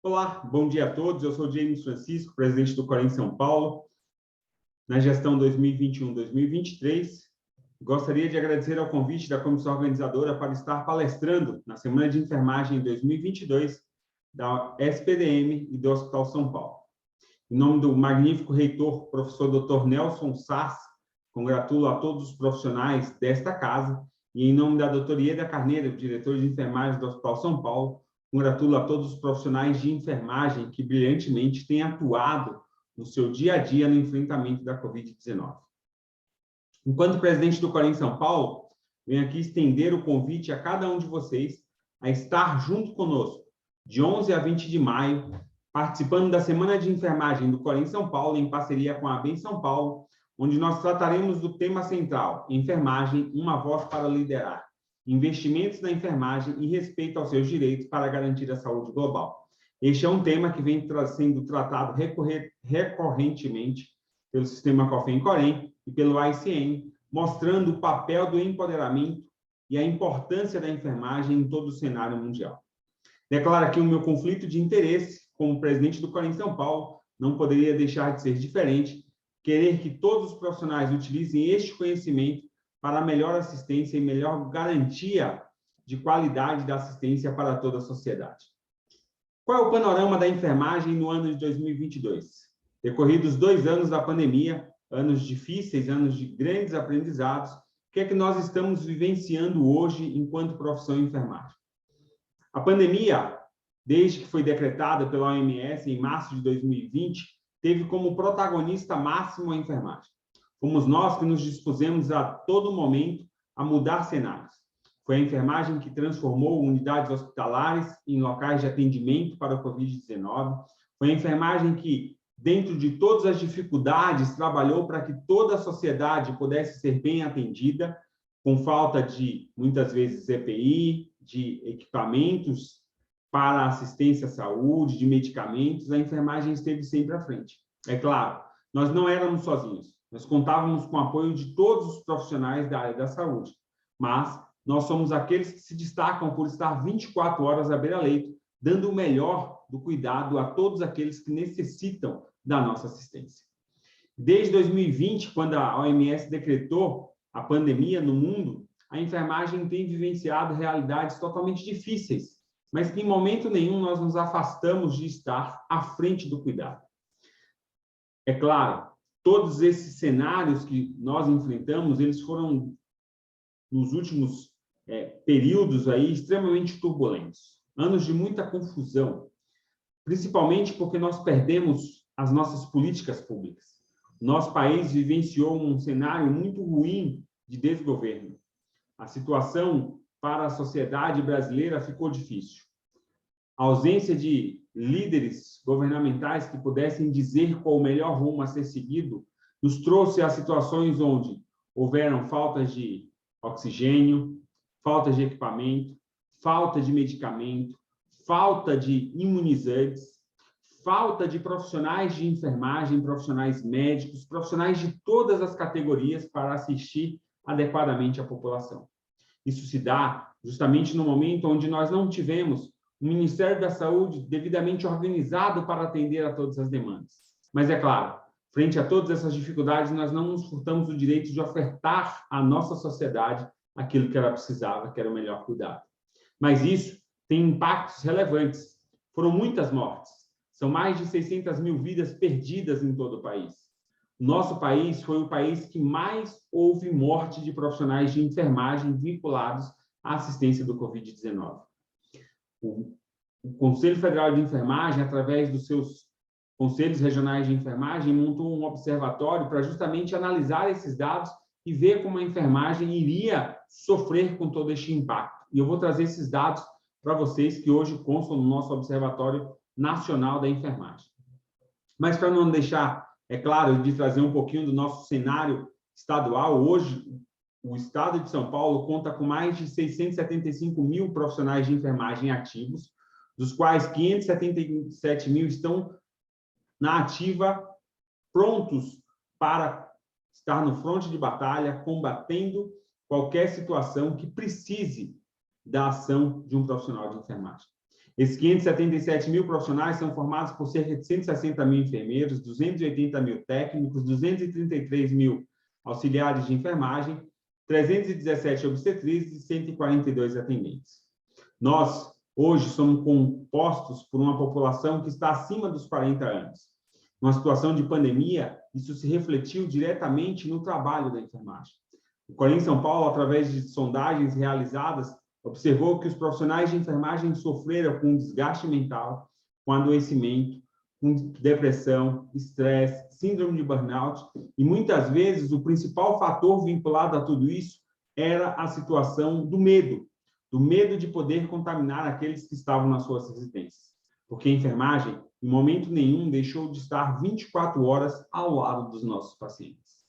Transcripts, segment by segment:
Olá, bom dia a todos. Eu sou James Francisco, presidente do Corém São Paulo, na gestão 2021-2023. Gostaria de agradecer ao convite da comissão organizadora para estar palestrando na Semana de Enfermagem 2022 da SPDM e do Hospital São Paulo. Em nome do magnífico reitor, professor Dr. Nelson Sass, congratulo a todos os profissionais desta casa e em nome da doutora Ieda Carneiro, diretora de enfermagem do Hospital São Paulo, congratulo a todos os profissionais de enfermagem que brilhantemente têm atuado no seu dia a dia no enfrentamento da Covid-19. Enquanto presidente do Corém São Paulo, venho aqui estender o convite a cada um de vocês a estar junto conosco, de 11 a 20 de maio, participando da Semana de Enfermagem do Corém São Paulo, em parceria com a ABEM São Paulo, onde nós trataremos do tema central, enfermagem, uma voz para liderar. Investimentos na enfermagem e respeito aos seus direitos para garantir a saúde global. Este é um tema que vem sendo tratado recorrentemente pelo Sistema COFEM-Corém e pelo ICN, mostrando o papel do empoderamento e a importância da enfermagem em todo o cenário mundial. Declaro aqui o meu conflito de interesse como presidente do Corém São Paulo, não poderia deixar de ser diferente, querer que todos os profissionais utilizem este conhecimento para melhor assistência e melhor garantia de qualidade da assistência para toda a sociedade. Qual é o panorama da enfermagem no ano de 2022? Decorridos 2 anos da pandemia, anos difíceis, anos de grandes aprendizados, o que é que nós estamos vivenciando hoje enquanto profissão enfermagem? A pandemia, desde que foi decretada pela OMS em março de 2020, teve como protagonista máximo a enfermagem. Fomos nós que nos dispusemos a todo momento a mudar cenários. Foi a enfermagem que transformou unidades hospitalares em locais de atendimento para o Covid-19. Foi a enfermagem que, dentro de todas as dificuldades, trabalhou para que toda a sociedade pudesse ser bem atendida, com falta de, muitas vezes, EPI, de equipamentos para assistência à saúde, de medicamentos. A enfermagem esteve sempre à frente. É claro, nós não éramos sozinhos. Nós contávamos com o apoio de todos os profissionais da área da saúde, mas nós somos aqueles que se destacam por estar 24 horas à beira-leito, dando o melhor do cuidado a todos aqueles que necessitam da nossa assistência. Desde 2020, quando a OMS decretou a pandemia no mundo, a enfermagem tem vivenciado realidades totalmente difíceis, mas que em momento nenhum nós nos afastamos de estar à frente do cuidado. É claro, todos esses cenários que nós enfrentamos, eles foram, nos últimos períodos aí, extremamente turbulentos. Anos de muita confusão, principalmente porque nós perdemos as nossas políticas públicas. Nosso país vivenciou um cenário muito ruim de desgoverno. A situação para a sociedade brasileira ficou difícil. A ausência de líderes governamentais que pudessem dizer qual o melhor rumo a ser seguido, nos trouxe a situações onde houveram faltas de oxigênio, falta de equipamento, falta de medicamento, falta de imunizantes, falta de profissionais de enfermagem, profissionais médicos, profissionais de todas as categorias para assistir adequadamente a população. Isso se dá justamente no momento onde nós não tivemos o Ministério da Saúde devidamente organizado para atender a todas as demandas. Mas, é claro, frente a todas essas dificuldades, nós não nos furtamos o direito de ofertar à nossa sociedade aquilo que ela precisava, que era o melhor cuidado. Mas isso tem impactos relevantes. Foram muitas mortes. São mais de 600 mil vidas perdidas em todo o país. Nosso país foi o país que mais houve morte de profissionais de enfermagem vinculados à assistência do Covid-19. O Conselho Federal de Enfermagem, através dos seus conselhos regionais de enfermagem, montou um observatório para justamente analisar esses dados e ver como a enfermagem iria sofrer com todo este impacto. E eu vou trazer esses dados para vocês que hoje constam no nosso Observatório Nacional da Enfermagem. Mas para não deixar, é claro, de trazer um pouquinho do nosso cenário estadual, hoje o estado de São Paulo conta com mais de 675 mil profissionais de enfermagem ativos, dos quais 577 mil estão na ativa, prontos para estar no fronte de batalha, combatendo qualquer situação que precise da ação de um profissional de enfermagem. Esses 577 mil profissionais são formados por cerca de 160 mil enfermeiros, 280 mil técnicos, 233 mil auxiliares de enfermagem, 317 obstetrizes e 142 atendentes. Nós, hoje, somos compostos por uma população que está acima dos 40 anos. Numa situação de pandemia, isso se refletiu diretamente no trabalho da enfermagem. O Corém São Paulo, através de sondagens realizadas, observou que os profissionais de enfermagem sofreram com desgaste mental, com adoecimento, com depressão, estresse, síndrome de burnout, e muitas vezes o principal fator vinculado a tudo isso era a situação do medo de poder contaminar aqueles que estavam nas suas residências. Porque a enfermagem, em momento nenhum, deixou de estar 24 horas ao lado dos nossos pacientes.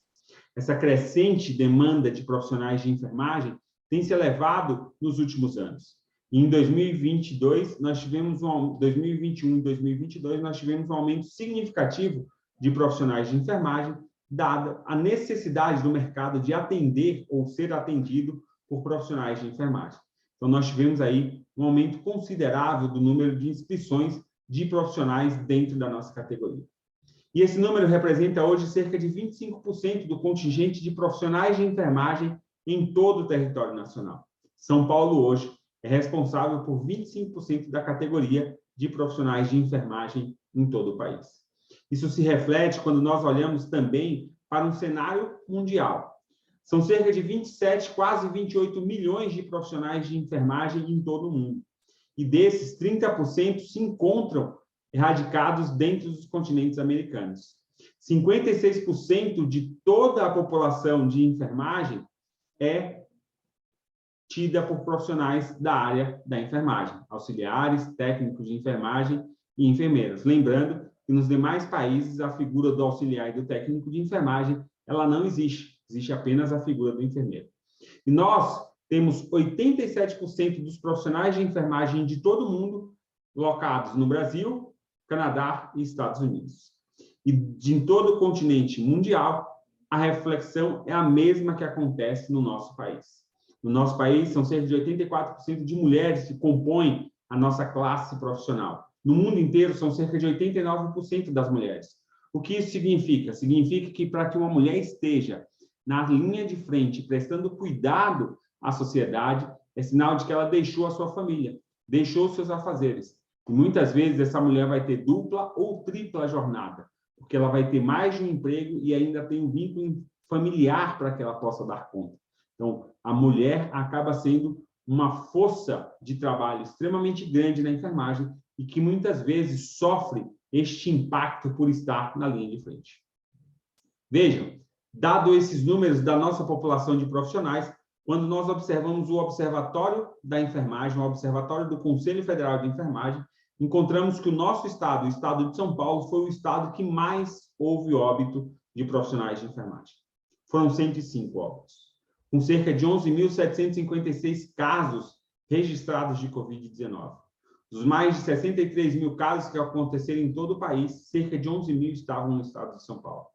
Essa crescente demanda de profissionais de enfermagem tem se elevado nos últimos anos. Em 2022, 2021 e 2022, nós tivemos um aumento significativo de profissionais de enfermagem, dada a necessidade do mercado de atender ou ser atendido por profissionais de enfermagem. Então, nós tivemos aí um aumento considerável do número de inscrições de profissionais dentro da nossa categoria. E esse número representa hoje cerca de 25% do contingente de profissionais de enfermagem em todo o território nacional. São Paulo, hoje, é responsável por 25% da categoria de profissionais de enfermagem em todo o país. Isso se reflete quando nós olhamos também para um cenário mundial. São cerca de 27, quase 28 milhões de profissionais de enfermagem em todo o mundo. E desses, 30% se encontram radicados dentro dos continentes americanos. 56% de toda a população de enfermagem é tida por profissionais da área da enfermagem, auxiliares, técnicos de enfermagem e enfermeiras. Lembrando que nos demais países a figura do auxiliar e do técnico de enfermagem ela não existe, existe apenas a figura do enfermeiro. E nós temos 87% dos profissionais de enfermagem de todo o mundo locados no Brasil, Canadá e Estados Unidos. E de todo o continente mundial, a reflexão é a mesma que acontece no nosso país. No nosso país, são cerca de 84% de mulheres que compõem a nossa classe profissional. No mundo inteiro, são cerca de 89% das mulheres. O que isso significa? Significa que para que uma mulher esteja na linha de frente, prestando cuidado à sociedade, é sinal de que ela deixou a sua família, deixou os seus afazeres. E muitas vezes essa mulher vai ter dupla ou tripla jornada, porque ela vai ter mais de um emprego e ainda tem um vínculo familiar para que ela possa dar conta. Então, a mulher acaba sendo uma força de trabalho extremamente grande na enfermagem e que muitas vezes sofre este impacto por estar na linha de frente. Vejam, dado esses números da nossa população de profissionais, quando nós observamos o Observatório da Enfermagem, o Observatório do Conselho Federal de Enfermagem, encontramos que o nosso estado, o estado de São Paulo, foi o estado que mais houve óbito de profissionais de enfermagem. Foram 105 óbitos, com cerca de 11.756 casos registrados de Covid-19. Dos mais de 63 mil casos que aconteceram em todo o país, cerca de 11 mil estavam no estado de São Paulo.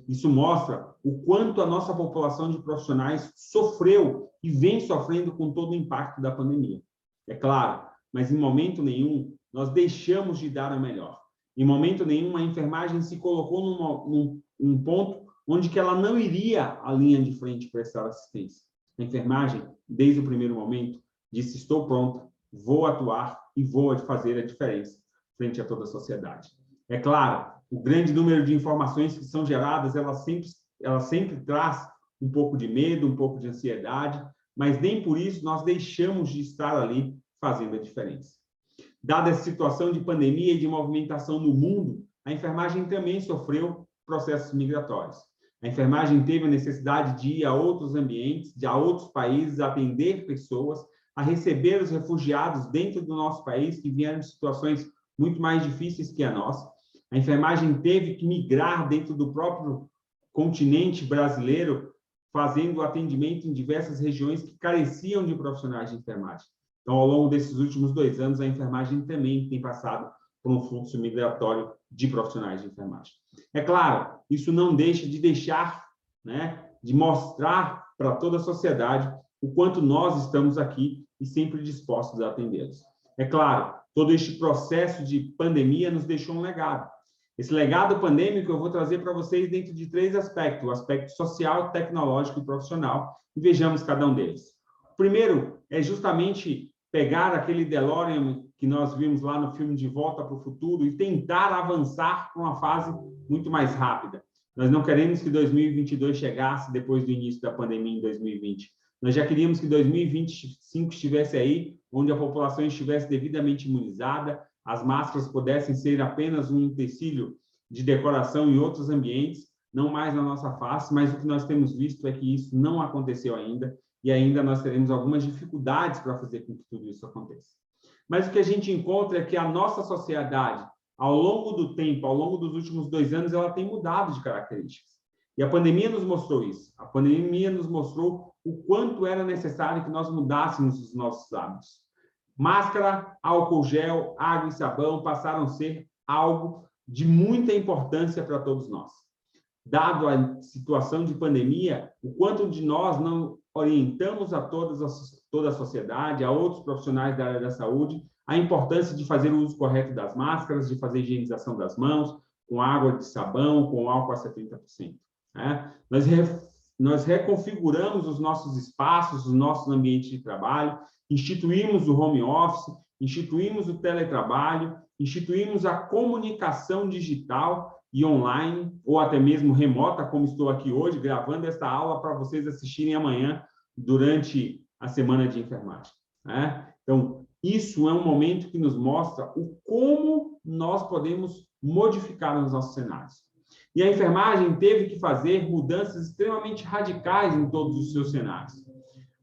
Isso mostra o quanto a nossa população de profissionais sofreu e vem sofrendo com todo o impacto da pandemia. É claro, mas em momento nenhum nós deixamos de dar o melhor. Em momento nenhum a enfermagem se colocou num ponto onde que ela não iria à linha de frente prestar assistência. A enfermagem, desde o primeiro momento, disse: estou pronta, vou atuar e vou fazer a diferença frente a toda a sociedade. É claro, o grande número de informações que são geradas, ela sempre traz um pouco de medo, um pouco de ansiedade, mas nem por isso nós deixamos de estar ali fazendo a diferença. Dada essa situação de pandemia e de movimentação no mundo, a enfermagem também sofreu processos migratórios. A enfermagem teve a necessidade de ir a outros ambientes, a outros países, atender pessoas, a receber os refugiados dentro do nosso país que vieram de situações muito mais difíceis que a nossa. A enfermagem teve que migrar dentro do próprio continente brasileiro, fazendo atendimento em diversas regiões que careciam de profissionais de enfermagem. Então, ao longo desses últimos 2 anos, a enfermagem também tem passado por um fluxo migratório de profissionais de enfermagem. É claro, isso não deixa de mostrar para toda a sociedade o quanto nós estamos aqui e sempre dispostos a atendê-los. É claro, todo este processo de pandemia nos deixou um legado. Esse legado pandêmico eu vou trazer para vocês dentro de 3 aspectos: o aspecto social, tecnológico e profissional, e vejamos cada um deles. O primeiro é justamente pegar aquele DeLorean que nós vimos lá no filme De Volta para o Futuro e tentar avançar para uma fase muito mais rápida. Nós não queremos que 2022 chegasse depois do início da pandemia em 2020. Nós já queríamos que 2025 estivesse aí, onde a população estivesse devidamente imunizada, as máscaras pudessem ser apenas um utensílio de decoração em outros ambientes, não mais na nossa face, mas o que nós temos visto é que isso não aconteceu ainda, e ainda nós teremos algumas dificuldades para fazer com que tudo isso aconteça. Mas o que a gente encontra é que a nossa sociedade, ao longo do tempo, ao longo dos últimos 2 anos, ela tem mudado de características. E a pandemia nos mostrou isso. A pandemia nos mostrou o quanto era necessário que nós mudássemos os nossos hábitos. Máscara, álcool gel, água e sabão passaram a ser algo de muita importância para todos nós. Dado a situação de pandemia, o quanto de nós não orientamos a toda a sociedade, a outros profissionais da área da saúde, a importância de fazer o uso correto das máscaras, de fazer a higienização das mãos, com água de sabão, com álcool a 70%. Né? Nós reconfiguramos os nossos espaços, os nossos ambientes de trabalho, instituímos o home office, instituímos o teletrabalho, instituímos a comunicação digital e online, ou até mesmo remota, como estou aqui hoje, gravando esta aula para vocês assistirem amanhã, durante a semana de enfermagem. Né? Então, isso é um momento que nos mostra o como nós podemos modificar os nossos cenários. E a enfermagem teve que fazer mudanças extremamente radicais em todos os seus cenários.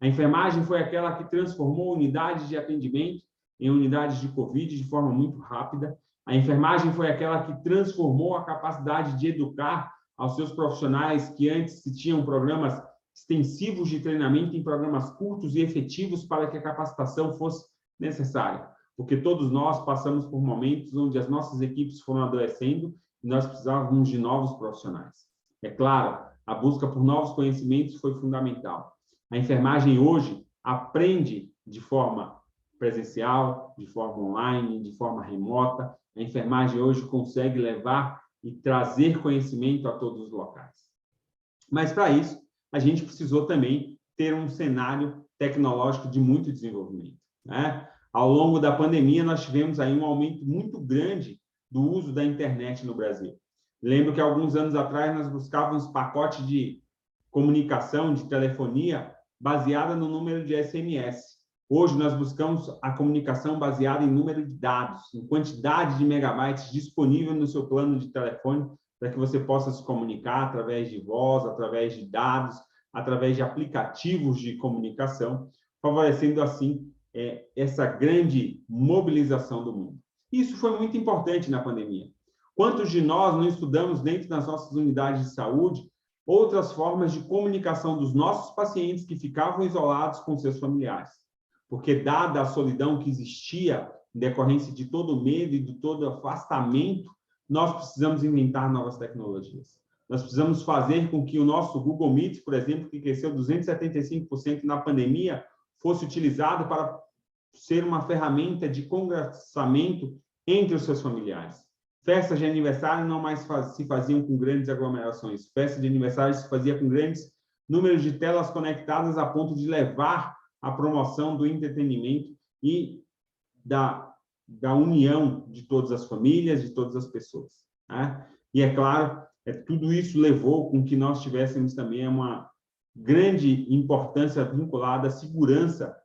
A enfermagem foi aquela que transformou unidades de atendimento em unidades de Covid de forma muito rápida. A enfermagem foi aquela que transformou a capacidade de educar aos seus profissionais que antes se tinham programas extensivos de treinamento em programas curtos e efetivos para que a capacitação fosse necessária. Porque todos nós passamos por momentos onde as nossas equipes foram adoecendo e nós precisávamos de novos profissionais. É claro, a busca por novos conhecimentos foi fundamental. A enfermagem hoje aprende de forma presencial, de forma online, de forma remota. A enfermagem hoje consegue levar e trazer conhecimento a todos os locais. Mas, para isso, a gente precisou também ter um cenário tecnológico de muito desenvolvimento. Né? Ao longo da pandemia, nós tivemos aí um aumento muito grande do uso da internet no Brasil. Lembro que, alguns anos atrás, nós buscávamos pacote de comunicação, de telefonia, baseada no número de SMS. Hoje, nós buscamos a comunicação baseada em número de dados, em quantidade de megabytes disponível no seu plano de telefone, para que você possa se comunicar através de voz, através de dados, através de aplicativos de comunicação, favorecendo, assim, essa grande mobilização do mundo. Isso foi muito importante na pandemia. Quantos de nós não estudamos dentro das nossas unidades de saúde outras formas de comunicação dos nossos pacientes que ficavam isolados com seus familiares? Porque, dada a solidão que existia em decorrência de todo o medo e de todo o afastamento, nós precisamos inventar novas tecnologias. Nós precisamos fazer com que o nosso Google Meet, por exemplo, que cresceu 275% na pandemia, fosse utilizado para ser uma ferramenta de conversamento entre os seus familiares. Festas de aniversário não mais se faziam com grandes aglomerações. Festas de aniversário se fazia com grandes números de telas conectadas a ponto de levar a promoção do entretenimento e da união de todas as famílias, de todas as pessoas. Né? E, é claro, tudo isso levou com que nós tivéssemos também uma grande importância vinculada à segurança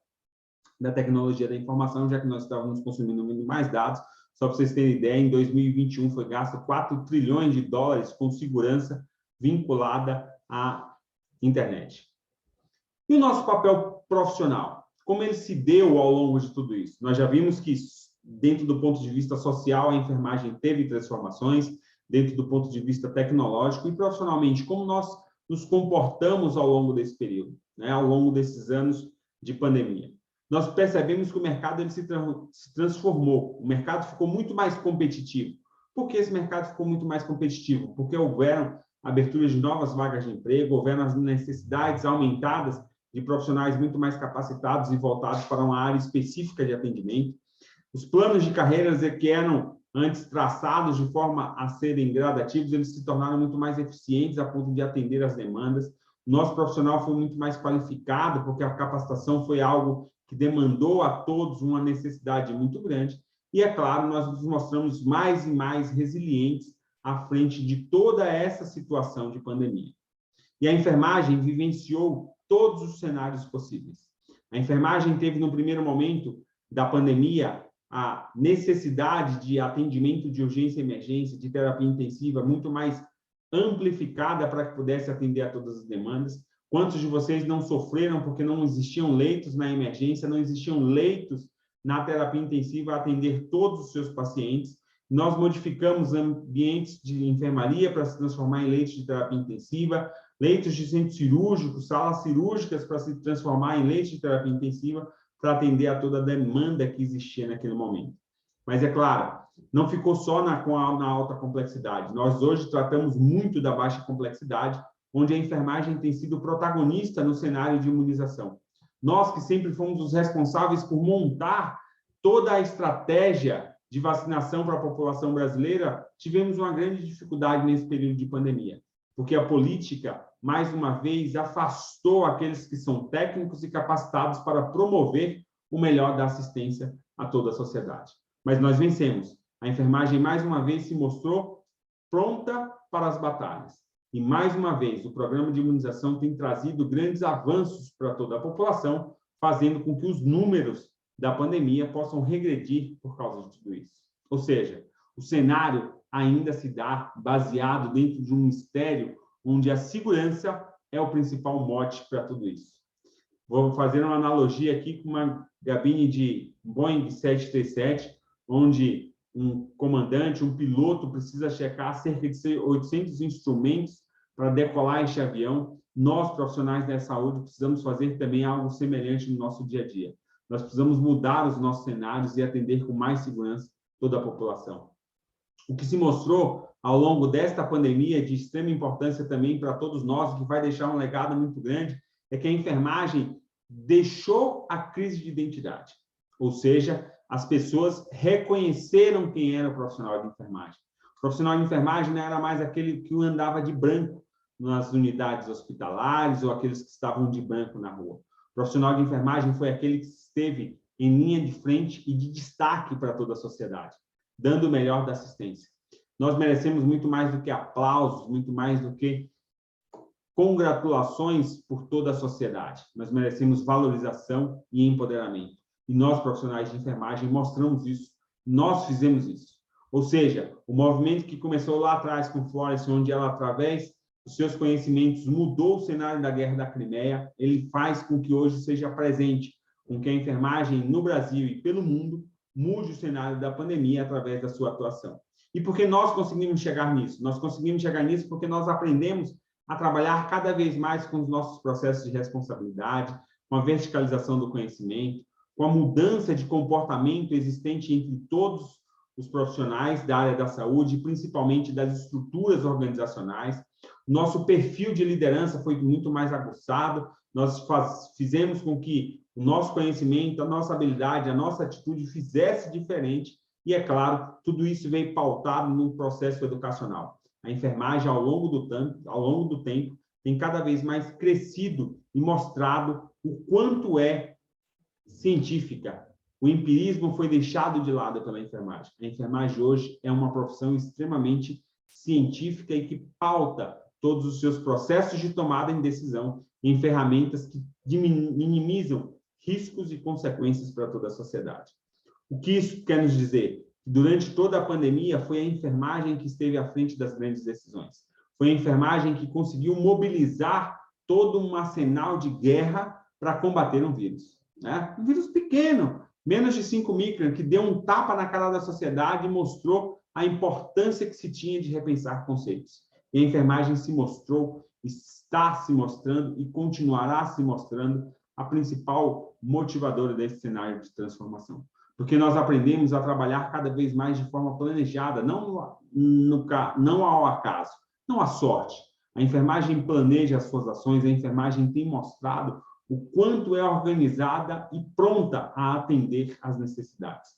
da tecnologia da informação, já que nós estávamos consumindo muito mais dados. Só para vocês terem ideia, em 2021 foi gasto 4 trilhões de dólares com segurança vinculada à internet. E o nosso papel profissional? Como ele se deu ao longo de tudo isso? Nós já vimos que, dentro do ponto de vista social, a enfermagem teve transformações, dentro do ponto de vista tecnológico e profissionalmente, como nós nos comportamos ao longo desse período, né? Ao longo desses anos de pandemia. Nós percebemos que o mercado ele se transformou, o mercado ficou muito mais competitivo. Por que esse mercado ficou muito mais competitivo? Porque houveram aberturas de novas vagas de emprego, houveram as necessidades aumentadas de profissionais muito mais capacitados e voltados para uma área específica de atendimento. Os planos de carreiras que eram antes traçados de forma a serem gradativos, eles se tornaram muito mais eficientes a ponto de atender às demandas. O nosso profissional foi muito mais qualificado, porque a capacitação foi algo que demandou a todos uma necessidade muito grande. E, é claro, nós nos mostramos mais e mais resilientes à frente de toda essa situação de pandemia. E a enfermagem vivenciou todos os cenários possíveis. A enfermagem teve, no primeiro momento da pandemia, a necessidade de atendimento de urgência e emergência, de terapia intensiva, muito mais amplificada para que pudesse atender a todas as demandas. Quantos de vocês não sofreram porque não existiam leitos na emergência, não existiam leitos na terapia intensiva a atender todos os seus pacientes? Nós modificamos ambientes de enfermaria para se transformar em leitos de terapia intensiva, leitos de centro cirúrgico, salas cirúrgicas para se transformar em leitos de terapia intensiva, para atender a toda a demanda que existia naquele momento. Mas, é claro, não ficou só na alta complexidade. Nós hoje tratamos muito da baixa complexidade, onde a enfermagem tem sido protagonista no cenário de imunização. Nós, que sempre fomos os responsáveis por montar toda a estratégia de vacinação para a população brasileira, tivemos uma grande dificuldade nesse período de pandemia, porque a política, mais uma vez, afastou aqueles que são técnicos e capacitados para promover o melhor da assistência a toda a sociedade. Mas nós vencemos. A enfermagem, mais uma vez, se mostrou pronta para as batalhas. E, mais uma vez, o programa de imunização tem trazido grandes avanços para toda a população, fazendo com que os números da pandemia possam regredir por causa de tudo isso. Ou seja, o cenário ainda se dá baseado dentro de um mistério onde a segurança é o principal mote para tudo isso. Vou fazer uma analogia aqui com uma cabine de Boeing 737, onde um comandante, um piloto precisa checar cerca de 800 instrumentos para decolar este avião. Nós, profissionais da saúde, precisamos fazer também algo semelhante no nosso dia a dia. Nós precisamos mudar os nossos cenários e atender com mais segurança toda a população. O que se mostrou ao longo desta pandemia, de extrema importância também para todos nós, que vai deixar um legado muito grande, é que a enfermagem deixou a crise de identidade. Ou seja, as pessoas reconheceram quem era o profissional de enfermagem. O profissional de enfermagem não era mais aquele que andava de branco nas unidades hospitalares ou aqueles que estavam de branco na rua. O profissional de enfermagem foi aquele que esteve em linha de frente e de destaque para toda a sociedade, dando o melhor da assistência. Nós merecemos muito mais do que aplausos, muito mais do que congratulações por toda a sociedade. Nós merecemos valorização e empoderamento. E nós, profissionais de enfermagem, mostramos isso. Nós fizemos isso. Ou seja, o movimento que começou lá atrás com Florence, onde ela, através dos seus conhecimentos, mudou o cenário da Guerra da Crimeia, ele faz com que hoje seja presente, com que a enfermagem no Brasil e pelo mundo mude o cenário da pandemia através da sua atuação. E por que nós conseguimos chegar nisso? Nós conseguimos chegar nisso porque nós aprendemos a trabalhar cada vez mais com os nossos processos de responsabilidade, com a verticalização do conhecimento, com a mudança de comportamento existente entre todos os profissionais da área da saúde, principalmente das estruturas organizacionais. Nosso perfil de liderança foi muito mais aguçado, nós fizemos com que o nosso conhecimento, a nossa habilidade, a nossa atitude fizesse diferente e, é claro, tudo isso veio pautado no processo educacional. A enfermagem, ao longo do tempo, tem cada vez mais crescido e mostrado o quanto é científica. O empirismo foi deixado de lado pela enfermagem. A enfermagem hoje é uma profissão extremamente científica e que pauta todos os seus processos de tomada em decisão em ferramentas que minimizam riscos e consequências para toda a sociedade. O que isso quer nos dizer? Durante toda a pandemia, foi a enfermagem que esteve à frente das grandes decisões. Foi a enfermagem que conseguiu mobilizar todo um arsenal de guerra para combater um vírus. Né? Um vírus pequeno, menos de 5 microns, que deu um tapa na cara da sociedade e mostrou a importância que se tinha de repensar conceitos. E a enfermagem se mostrou, está se mostrando e continuará se mostrando a principal motivadora desse cenário de transformação. Porque nós aprendemos a trabalhar cada vez mais de forma planejada, não ao acaso, não à sorte. A enfermagem planeja as suas ações, a enfermagem tem mostrado o quanto é organizada e pronta a atender às necessidades.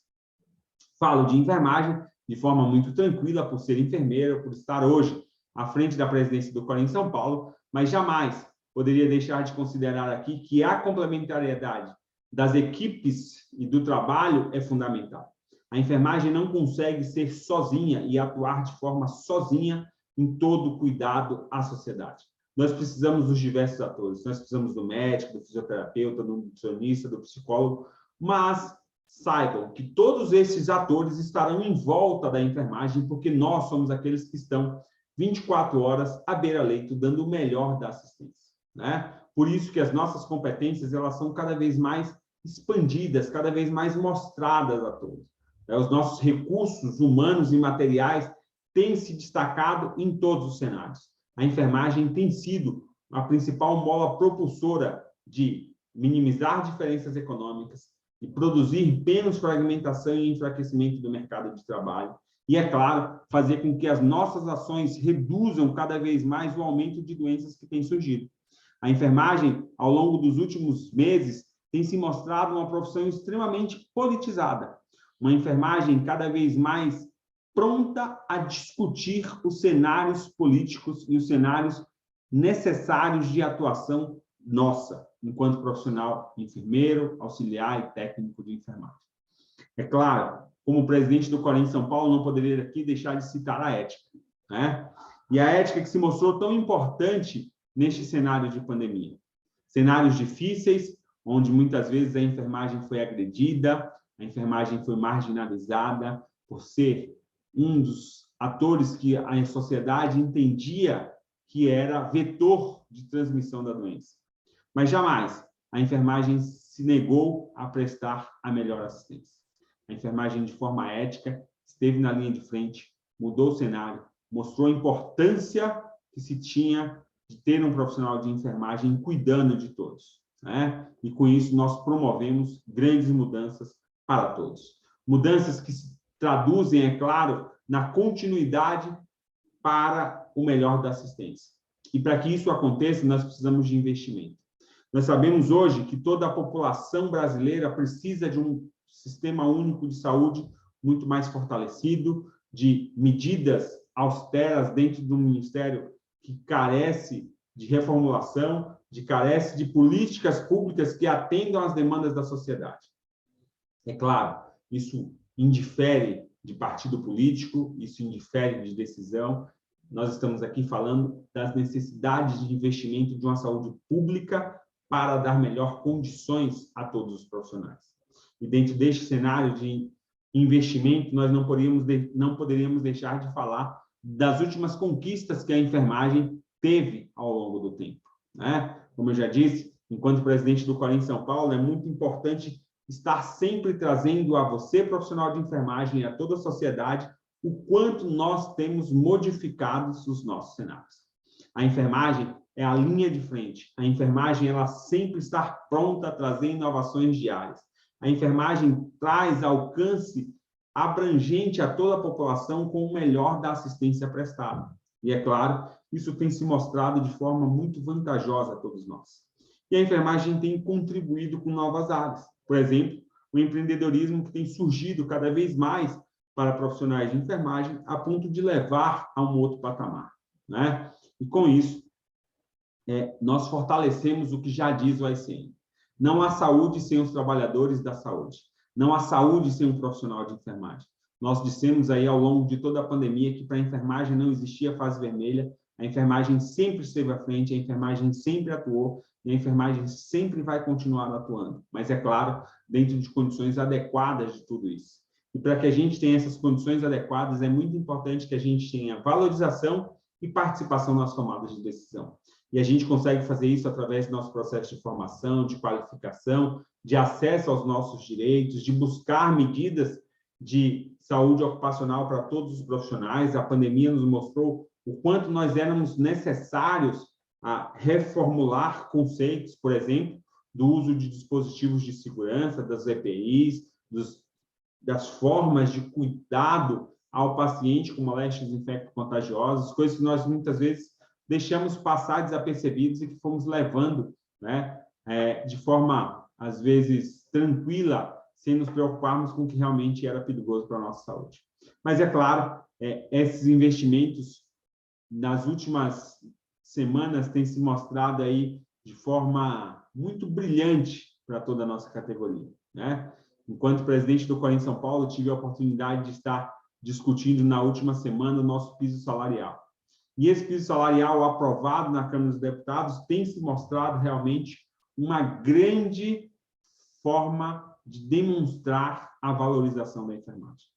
Falo de enfermagem de forma muito tranquila, por ser enfermeira, por estar hoje à frente da presidência do Corém São Paulo, mas jamais poderia deixar de considerar aqui que a complementariedade das equipes e do trabalho é fundamental. A enfermagem não consegue ser sozinha e atuar de forma sozinha em todo o cuidado à sociedade. Nós precisamos dos diversos atores, nós precisamos do médico, do fisioterapeuta, do nutricionista, do psicólogo, mas saibam que todos esses atores estarão em volta da enfermagem, porque nós somos aqueles que estão 24 horas à beira-leito, dando o melhor da assistência, né? Por isso que as nossas competências elas são cada vez mais expandidas, cada vez mais mostradas a todos. Os nossos recursos humanos e materiais têm se destacado em todos os cenários. A enfermagem tem sido a principal mola propulsora de minimizar diferenças econômicas, de produzir menos fragmentação e enfraquecimento do mercado de trabalho e, é claro, fazer com que as nossas ações reduzam cada vez mais o aumento de doenças que tem surgido. A enfermagem, ao longo dos últimos meses, tem se mostrado uma profissão extremamente politizada, uma enfermagem cada vez mais pronta a discutir os cenários políticos e os cenários necessários de atuação nossa, enquanto profissional enfermeiro, auxiliar e técnico de enfermagem. É claro, como presidente do Corém São Paulo, não poderia aqui deixar de citar a ética, né? E a ética que se mostrou tão importante neste cenário de pandemia. Cenários difíceis, onde muitas vezes a enfermagem foi agredida, a enfermagem foi marginalizada por ser um dos atores que a sociedade entendia que era vetor de transmissão da doença. Mas jamais a enfermagem se negou a prestar a melhor assistência. A enfermagem, de forma ética, esteve na linha de frente, mudou o cenário, mostrou a importância que se tinha de ter um profissional de enfermagem cuidando de todos, né? E com isso nós promovemos grandes mudanças para todos. Mudanças que se traduzem, é claro, na continuidade para o melhor da assistência. E para que isso aconteça, nós precisamos de investimento. Nós sabemos hoje que toda a população brasileira precisa de um sistema único de saúde muito mais fortalecido, de medidas austeras dentro do Ministério que carece de reformulação, carece de políticas públicas que atendam às demandas da sociedade. É claro, isso indifere de partido político, isso indifere de decisão. Nós estamos aqui falando das necessidades de investimento de uma saúde pública para dar melhor condições a todos os profissionais. E dentro deste cenário de investimento, nós não poderíamos deixar de falar das últimas conquistas que a enfermagem teve ao longo do tempo, né? Como eu já disse, enquanto presidente do Corém São Paulo, é muito importante estar sempre trazendo a você, profissional de enfermagem, e a toda a sociedade, o quanto nós temos modificado os nossos cenários. A enfermagem é a linha de frente. A enfermagem, ela sempre está pronta a trazer inovações diárias. A enfermagem traz alcance abrangente a toda a população com o melhor da assistência prestada. E, é claro, isso tem se mostrado de forma muito vantajosa a todos nós. E a enfermagem tem contribuído com novas áreas. Por exemplo, o empreendedorismo que tem surgido cada vez mais para profissionais de enfermagem, a ponto de levar a um outro patamar, né? E, com isso, nós fortalecemos o que já diz o ICM. Não há saúde sem os trabalhadores da saúde. Não há saúde sem um profissional de enfermagem. Nós dissemos aí ao longo de toda a pandemia que para a enfermagem não existia fase vermelha, a enfermagem sempre esteve à frente, a enfermagem sempre atuou e a enfermagem sempre vai continuar atuando. Mas, é claro, dentro de condições adequadas de tudo isso. E para que a gente tenha essas condições adequadas, é muito importante que a gente tenha valorização e participação nas tomadas de decisão. E a gente consegue fazer isso através do nosso processo de formação, de qualificação, de acesso aos nossos direitos, de buscar medidas de saúde ocupacional para todos os profissionais. A pandemia nos mostrou o quanto nós éramos necessários a reformular conceitos, por exemplo, do uso de dispositivos de segurança, das EPIs, das formas de cuidado ao paciente com moléstias infecto-contagiosas, coisas que nós muitas vezes deixamos passar desapercebidos e que fomos levando, né, de forma, às vezes, tranquila, sem nos preocuparmos com o que realmente era perigoso para a nossa saúde. Mas, é claro, esses investimentos, nas últimas semanas, têm se mostrado aí de forma muito brilhante para toda a nossa categoria, né? Enquanto presidente do Corém São Paulo, tive a oportunidade de estar discutindo na última semana o nosso piso salarial. E esse piso salarial aprovado na Câmara dos Deputados tem se mostrado realmente uma grande forma de demonstrar a valorização da enfermagem.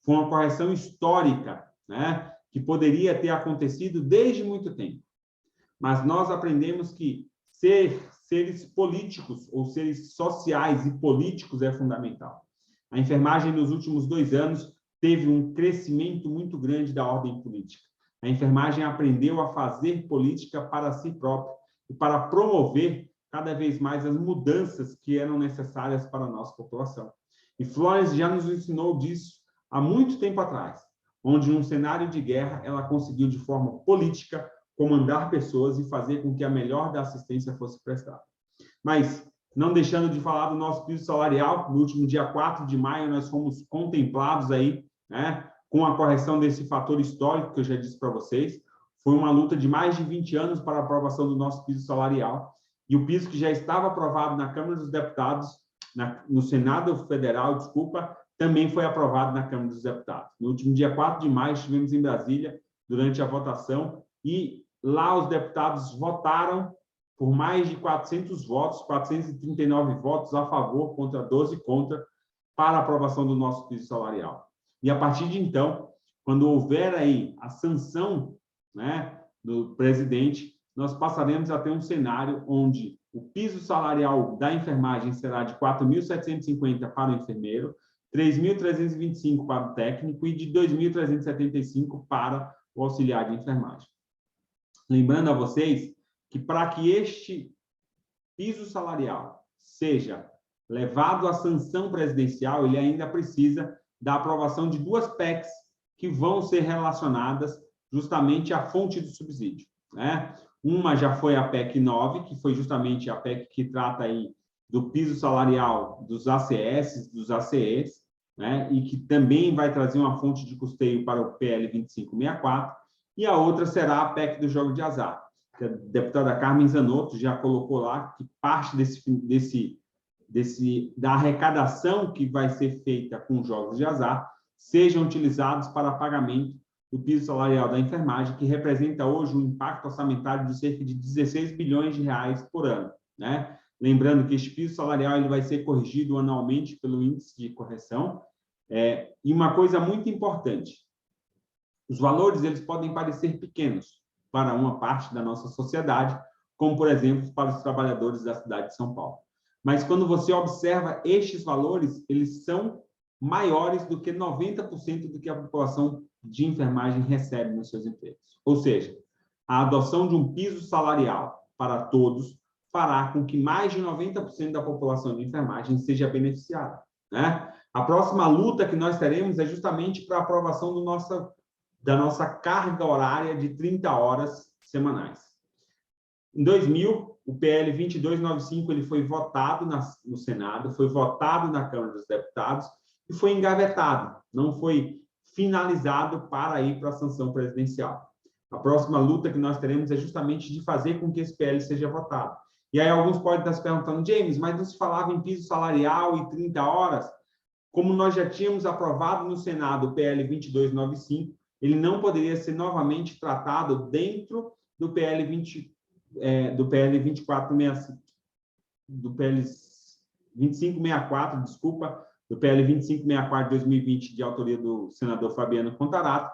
Foi uma correção histórica, né, que poderia ter acontecido desde muito tempo. Mas nós aprendemos que seres políticos ou seres sociais e políticos é fundamental. A enfermagem, nos últimos 2 anos, teve um crescimento muito grande da ordem política. A enfermagem aprendeu a fazer política para si própria e para promover cada vez mais as mudanças que eram necessárias para a nossa população. E Florence já nos ensinou disso há muito tempo atrás, onde, num cenário de guerra, ela conseguiu, de forma política, comandar pessoas e fazer com que a melhor da assistência fosse prestada. Mas, não deixando de falar do nosso piso salarial, no último dia 4 de maio, nós fomos contemplados aí, né, com a correção desse fator histórico que eu já disse para vocês. Foi uma luta de mais de 20 anos para a aprovação do nosso piso salarial, e o piso que já estava aprovado na Câmara dos Deputados, no Senado Federal, também foi aprovado na Câmara dos Deputados. No último dia 4 de maio, estivemos em Brasília durante a votação, e lá os deputados votaram por mais de 400 votos, 439 votos a favor contra 12 contra, para a aprovação do nosso piso salarial. E, a partir de então, quando houver aí a sanção, né, do presidente, nós passaremos a ter um cenário onde o piso salarial da enfermagem será de R$ 4.750 para o enfermeiro, R$ 3.325 para o técnico e de R$ 2.375 para o auxiliar de enfermagem. Lembrando a vocês que, para que este piso salarial seja levado à sanção presidencial, ele ainda precisa da aprovação de 2 PECs que vão ser relacionadas justamente à fonte do subsídio, né? Uma já foi a PEC 9, que foi justamente a PEC que trata aí do piso salarial dos ACS, dos ACEs, né? E que também vai trazer uma fonte de custeio para o PL 2564, e a outra será a PEC do jogo de azar, que a deputada Carmen Zanotto já colocou lá que parte da arrecadação que vai ser feita com jogos de azar sejam utilizados para pagamento do piso salarial da enfermagem, que representa hoje um impacto orçamentário de cerca de 16 bilhões de reais por ano, né? Lembrando que este piso salarial ele vai ser corrigido anualmente pelo índice de correção. E uma coisa muito importante, os valores eles podem parecer pequenos para uma parte da nossa sociedade, como, por exemplo, para os trabalhadores da cidade de São Paulo. Mas, quando você observa estes valores, eles são maiores do que 90% do que a população de enfermagem recebe nos seus empregos. Ou seja, a adoção de um piso salarial para todos fará com que mais de 90% da população de enfermagem seja beneficiada, né? A próxima luta que nós teremos é justamente para a aprovação da nossa carga horária de 30 horas semanais. Em 2000, o PL 2295 ele foi votado no Senado, foi votado na Câmara dos Deputados e foi engavetado, não foi finalizado para ir para a sanção presidencial. A próxima luta que nós teremos é justamente de fazer com que esse PL seja votado. E aí alguns podem estar se perguntando, James, mas não se falava em piso salarial e 30 horas? Como nós já tínhamos aprovado no Senado o PL 2295, ele não poderia ser novamente tratado dentro do PL 2564, do PL 2564, desculpa, do PL 2564 de 2020, de autoria do senador Fabiano Contarato,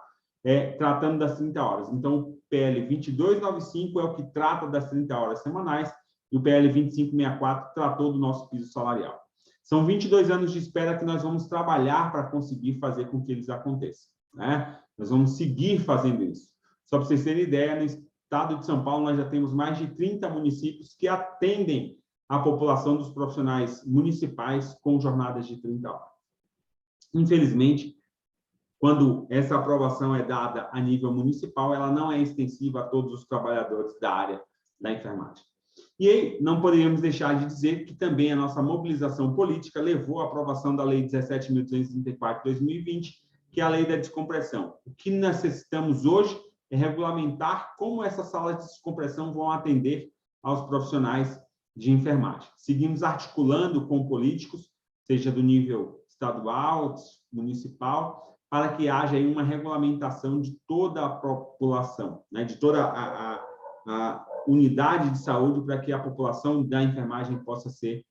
tratando das 30 horas. Então, o PL 2295 é o que trata das 30 horas semanais e o PL 2564 tratou do nosso piso salarial. São 22 anos de espera que nós vamos trabalhar para conseguir fazer com que eles aconteçam, né? Nós vamos seguir fazendo isso. Só para vocês terem ideia, no estado de São Paulo, nós já temos mais de 30 municípios que atendem a população dos profissionais municipais com jornadas de 30 horas. Infelizmente, quando essa aprovação é dada a nível municipal, ela não é extensiva a todos os trabalhadores da área da enfermagem. E aí, não poderíamos deixar de dizer que também a nossa mobilização política levou à aprovação da Lei 17.234 de 2020, que é a Lei da Descompressão. O que necessitamos hoje é regulamentar como essas salas de descompressão vão atender aos profissionais de enfermagem. Seguimos articulando com políticos, seja do nível estadual, municipal, para que haja aí uma regulamentação de toda a população, né, de toda a unidade de saúde, para que a população da enfermagem possa ser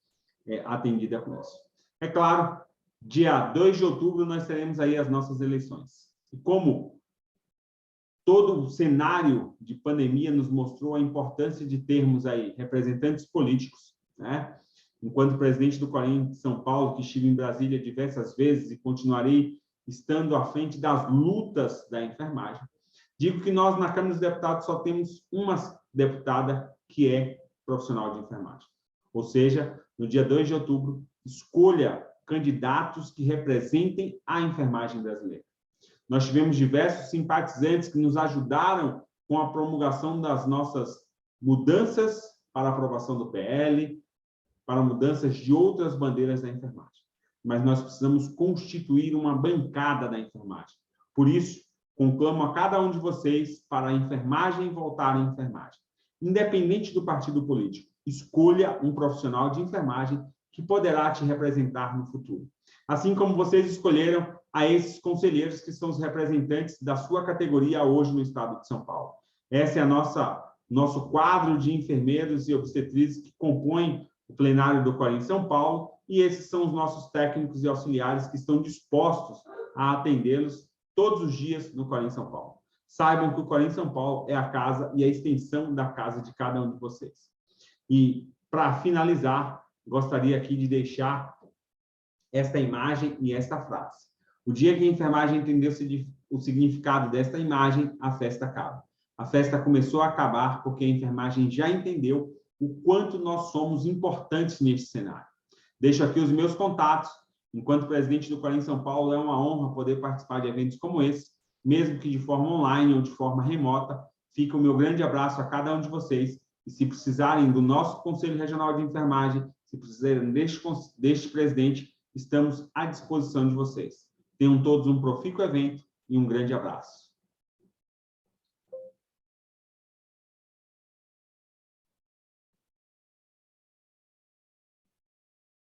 atendida com isso. É claro, dia 2 de outubro nós teremos aí as nossas eleições. E como todo o cenário de pandemia nos mostrou a importância de termos aí representantes políticos, né? Enquanto presidente do Corém de São Paulo, que estive em Brasília diversas vezes e continuarei estando à frente das lutas da enfermagem, digo que nós, na Câmara dos Deputados, só temos uma deputada que é profissional de enfermagem. Ou seja, no dia 2 de outubro, escolha candidatos que representem a enfermagem brasileira. Nós tivemos diversos simpatizantes que nos ajudaram com a promulgação das nossas mudanças para a aprovação do PL, para mudanças de outras bandeiras da enfermagem. Mas nós precisamos constituir uma bancada da enfermagem. Por isso, conclamo a cada um de vocês para a enfermagem voltar à enfermagem. Independente do partido político, escolha um profissional de enfermagem que poderá te representar no futuro. Assim como vocês escolheram a esses conselheiros que são os representantes da sua categoria hoje no estado de São Paulo. Esse é nosso quadro de enfermeiros e obstetrizes que compõem o plenário do Corém São Paulo, e esses são os nossos técnicos e auxiliares que estão dispostos a atendê-los todos os dias no Corém São Paulo. Saibam que o Corém São Paulo é a casa e a extensão da casa de cada um de vocês. E, para finalizar, gostaria aqui de deixar esta imagem e esta frase. O dia que a enfermagem entendeu o significado desta imagem, a festa acaba. A festa começou a acabar porque a enfermagem já entendeu o quanto nós somos importantes neste cenário. Deixo aqui os meus contatos. Enquanto presidente do Corém São Paulo, é uma honra poder participar de eventos como esse, mesmo que de forma online ou de forma remota. Fica o meu grande abraço a cada um de vocês. E se precisarem do nosso Conselho Regional de Enfermagem, se precisarem deste presidente, estamos à disposição de vocês. Tenham todos um profícuo evento e um grande abraço.